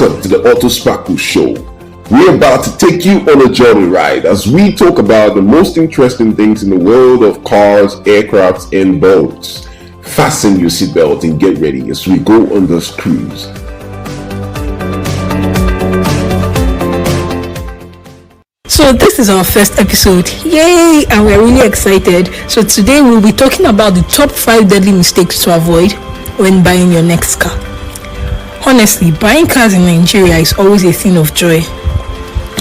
Welcome to the Auto Sparkle Show. We're about to take you on a journey ride as we talk about the most interesting things in the world of cars, aircrafts, and boats. Fasten your seatbelt and get ready as we go on this cruise. So this is our first episode, yay, and we're really excited. So today we'll be talking about the top 5 deadly mistakes to avoid when buying your next car. Honestly, buying cars in Nigeria is always a thing of joy.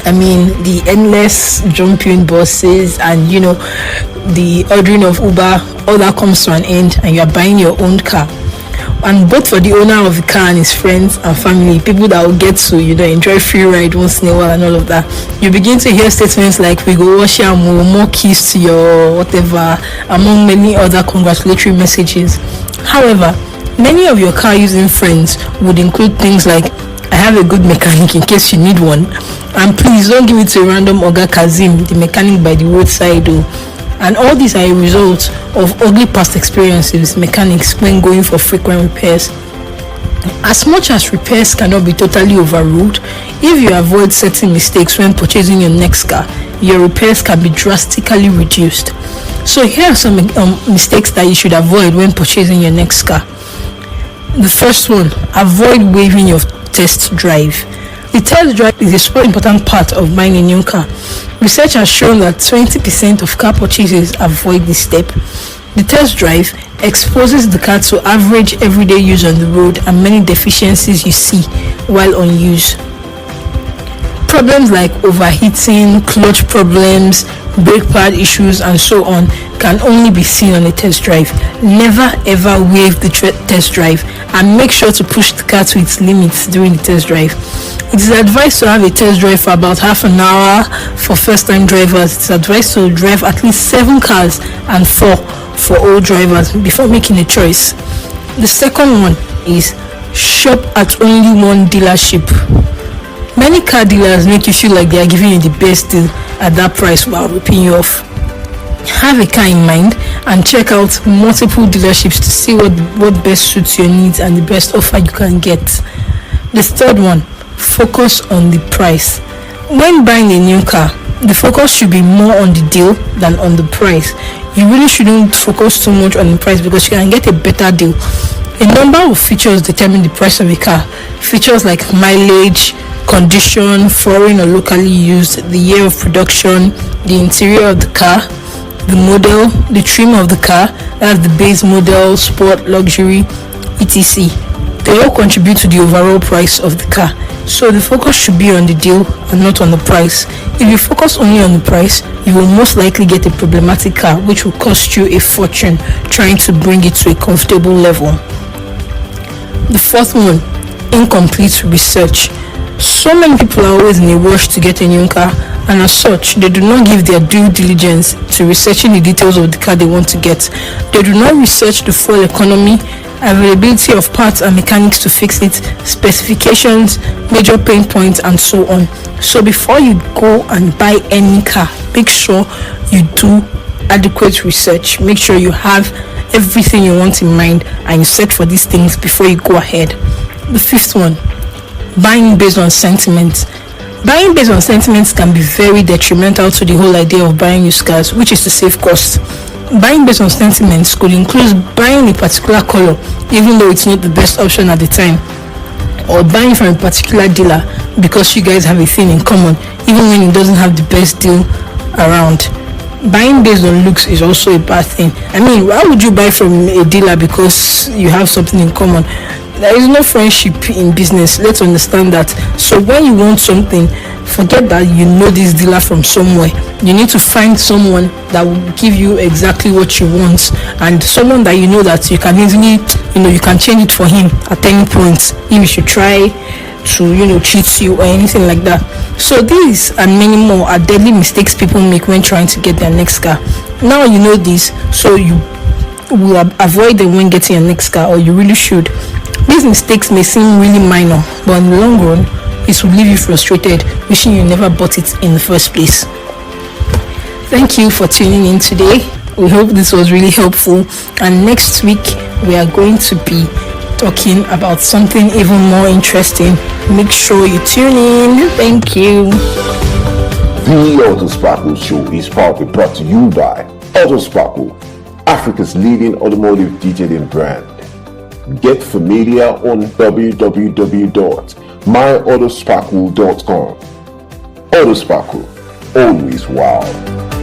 I mean, the endless jumping buses and the ordering of Uber, all that comes to an end and you're buying your own car. And both for the owner of the car and his friends and family, people that will get to enjoy free ride once in a while and all of that, you begin to hear statements like, we go wash your more keys to your whatever, among many other congratulatory messages. However, many of your car using friends would include things like, I have a good mechanic in case you need one, and please don't give it to a random Oga Kazim, the mechanic by the roadside. And all these are a result of ugly past experiences with mechanics when going for frequent repairs. As much as repairs cannot be totally overruled, if you avoid certain mistakes when purchasing your next car, your repairs can be drastically reduced. So here are some mistakes that you should avoid when purchasing your next car. The first one, avoid waiving your test drive. The test drive is a super important part of buying a new car. Research has shown that 20% of car purchases avoid this step. The test drive exposes the car to average everyday use on the road and many deficiencies you see while on use. Problems like overheating, clutch problems, brake pad issues, and so on can only be seen on a test drive. Never ever waive the test drive and make sure to push the car to its limits during the test drive. It is advised to have a test drive for about half an hour for first-time drivers. It is advised to drive at least 7 cars and 4 for all drivers before making a choice. The second one is shop at only one dealership. Many car dealers make you feel like they are giving you the best deal at that price while ripping you off. Have a car in mind and check out multiple dealerships to see what best suits your needs and the best offer you can get. The third one, focus on the price. When buying a new car, the focus should be more on the deal than on the price. You really shouldn't focus too much on the price because you can get a better deal. A number of features determine the price of a car. Features like mileage, condition, foreign or locally used, the year of production, the interior of the car, the model, the trim of the car, that's the base model, sport, luxury, etc. They all contribute to the overall price of the car. So the focus should be on the deal and not on the price. If you focus only on the price, you will most likely get a problematic car which will cost you a fortune trying to bring it to a comfortable level. The fourth one, incomplete research. So many people are always in a rush to get a new car, and as such, they do not give their due diligence to researching the details of the car they want to get. They do not research the fuel economy, availability of parts and mechanics to fix it, specifications, major pain points, and so on. So before you go and buy any car, make sure you do adequate research. Make sure you have everything you want in mind and you search for these things before you go ahead. The fifth one, buying based on sentiments. Buying based on sentiments can be very detrimental to the whole idea of buying used cars, which is to save costs. Buying based on sentiments could include buying a particular color even though it's not the best option at the time, or buying from a particular dealer because you guys have a thing in common even when it doesn't have the best deal around. Buying based on looks is also a bad thing. I mean, why would you buy from a dealer because you have something in common? There is no friendship in business. Let's understand that. So when you want something, forget that you know this dealer from somewhere. You need to find someone that will give you exactly what you want, and someone that you know that you can easily, you can change it for him at any point if you should try to, cheat you or anything like that. So these and many more are deadly mistakes people make when trying to get their next car. Now you know this, so you will avoid them when getting your next car, or you really should. These mistakes may seem really minor, but in the long run, it will leave you frustrated, wishing you never bought it in the first place. Thank you for tuning in today. We hope this was really helpful, and next week we are going to be talking about something even more interesting. Make sure you tune in. Thank you. The Auto Sparkle Show is proudly brought to you by Auto Sparkle, Africa's leading automotive detailing brand. Get familiar on www.myautosparkle.com. Auto Sparkle, always wow.